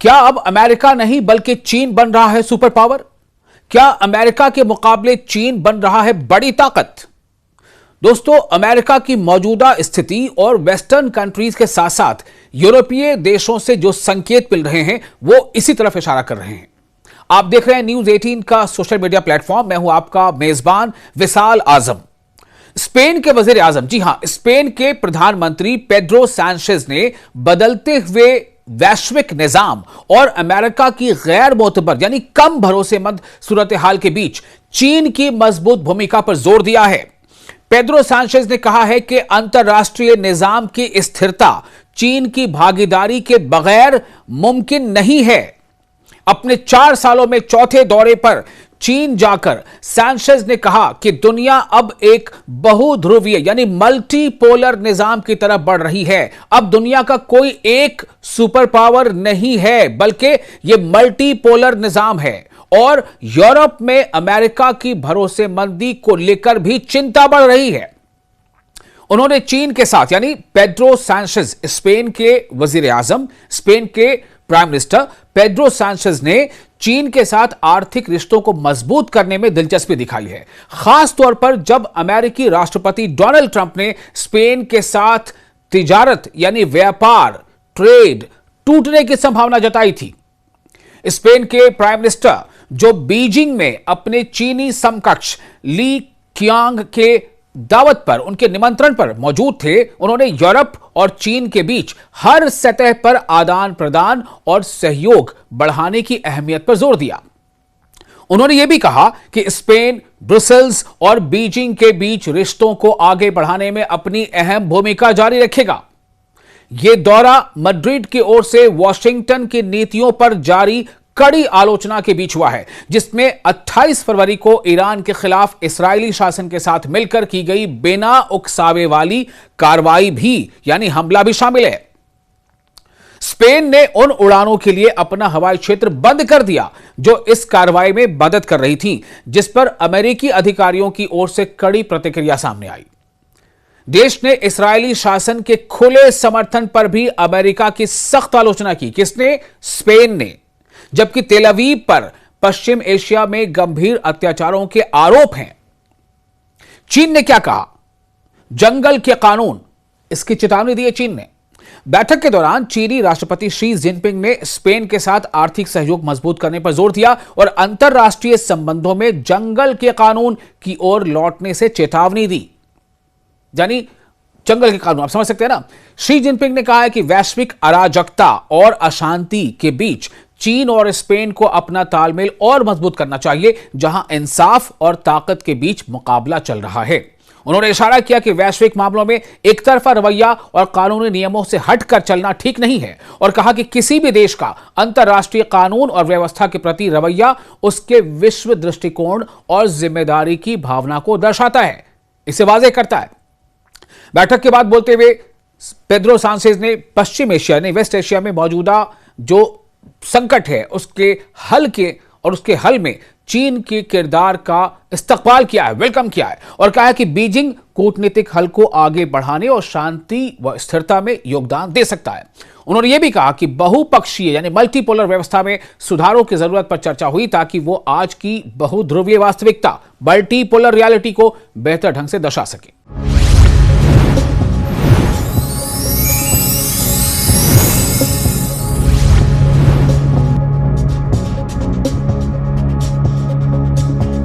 क्या अब अमेरिका नहीं बल्कि चीन बन रहा है सुपर पावर? क्या अमेरिका के मुकाबले चीन बन रहा है बड़ी ताकत? दोस्तों, अमेरिका की मौजूदा स्थिति और वेस्टर्न कंट्रीज के साथ साथ यूरोपीय देशों से जो संकेत मिल रहे हैं वो इसी तरफ इशारा कर रहे हैं। आप देख रहे हैं न्यूज 18 का सोशल मीडिया प्लेटफॉर्म। मैं हूं आपका मेजबान विशाल आजम। स्पेन के वजीर आजम, जी हां, स्पेन के प्रधानमंत्री पेड्रो सैंचेज ने बदलते हुए वैश्विक निजाम और अमेरिका की गैर मोतबर यानी कम भरोसेमंद सूरत हाल के बीच चीन की मजबूत भूमिका पर जोर दिया है। पेड्रो सैंचेज ने कहा है कि अंतरराष्ट्रीय निजाम की स्थिरता चीन की भागीदारी के बगैर मुमकिन नहीं है। अपने 4 सालों में चौथे दौरे पर चीन जाकर सैंचेज ने कहा कि दुनिया अब एक बहुध्रुवीय यानी मल्टीपोलर निजाम की तरफ बढ़ रही है। अब दुनिया का कोई एक सुपर पावर नहीं है, बल्कि यह मल्टीपोलर निजाम है। और यूरोप में अमेरिका की भरोसेमंदी को लेकर भी चिंता बढ़ रही है। उन्होंने चीन के साथ यानी पेड्रो सैंचेज, स्पेन के वजीर आजम, स्पेन के प्राइम मिनिस्टर पेड्रो सैंचेज ने चीन के साथ आर्थिक रिश्तों को मजबूत करने में दिलचस्पी दिखाई है। खास तौर पर जब अमेरिकी राष्ट्रपति डोनाल्ड ट्रंप ने स्पेन के साथ तिजारत यानी व्यापार, ट्रेड टूटने की संभावना जताई थी। स्पेन के प्राइम मिनिस्टर जो बीजिंग में अपने चीनी समकक्ष ली क्यांग के दावत पर, उनके निमंत्रण पर मौजूद थे, उन्होंने यूरोप और चीन के बीच हर सतह पर आदान प्रदान और सहयोग बढ़ाने की अहमियत पर जोर दिया। उन्होंने यह भी कहा कि स्पेन ब्रुसेल्स और बीजिंग के बीच रिश्तों को आगे बढ़ाने में अपनी अहम भूमिका जारी रखेगा। यह दौरा मैड्रिड की ओर से वॉशिंगटन की नीतियों पर जारी कड़ी आलोचना के बीच हुआ है, जिसमें 28 फरवरी को ईरान के खिलाफ इस्राएली शासन के साथ मिलकर की गई बिना उकसावे वाली कार्रवाई भी यानी हमला भी शामिल है। स्पेन ने उन उड़ानों के लिए अपना हवाई क्षेत्र बंद कर दिया जो इस कार्रवाई में मदद कर रही थी, जिस पर अमेरिकी अधिकारियों की ओर से कड़ी प्रतिक्रिया सामने आई। देश ने इस्राएली शासन के खुले समर्थन पर भी अमेरिका की सख्त आलोचना की। किसने? स्पेन ने। जबकि तेल अवीव पर पश्चिम एशिया में गंभीर अत्याचारों के आरोप हैं। चीन ने क्या कहा? जंगल के कानून, इसकी चेतावनी दी है चीन ने। बैठक के दौरान चीनी राष्ट्रपति शी जिनपिंग ने स्पेन के साथ आर्थिक सहयोग मजबूत करने पर जोर दिया और अंतरराष्ट्रीय संबंधों में जंगल के कानून की ओर लौटने से चेतावनी दी। यानी जंगल के कानून, आप समझ सकते हैं ना। शी जिनपिंग ने कहा है कि वैश्विक अराजकता और अशांति के बीच चीन और स्पेन को अपना तालमेल और मजबूत करना चाहिए, जहां इंसाफ और ताकत के बीच मुकाबला चल रहा है। उन्होंने इशारा किया कि वैश्विक मामलों में एक तरफा रवैया और कानूनी नियमों से हटकर चलना ठीक नहीं है और कहा कि किसी भी देश का अंतर्राष्ट्रीय कानून और व्यवस्था के प्रति रवैया उसके विश्व दृष्टिकोण और जिम्मेदारी की भावना को दर्शाता है, इसे वाज़ेह करता है। बैठक के बाद बोलते हुए पेड्रो सैंचेज ने पश्चिम एशिया यानी वेस्ट एशिया में मौजूदा जो संकट है उसके हल में चीन के किरदार का इस्तकबाल किया है, वेलकम किया है और कहा है कि बीजिंग कूटनीतिक हल को आगे बढ़ाने और शांति व स्थिरता में योगदान दे सकता है। उन्होंने यह भी कहा कि बहुपक्षीय यानी मल्टीपोलर व्यवस्था में सुधारों की जरूरत पर चर्चा हुई ताकि वो आज की बहुध्रुवीय वास्तविकता मल्टीपोलर रियलिटी को बेहतर ढंग से दर्शा सके।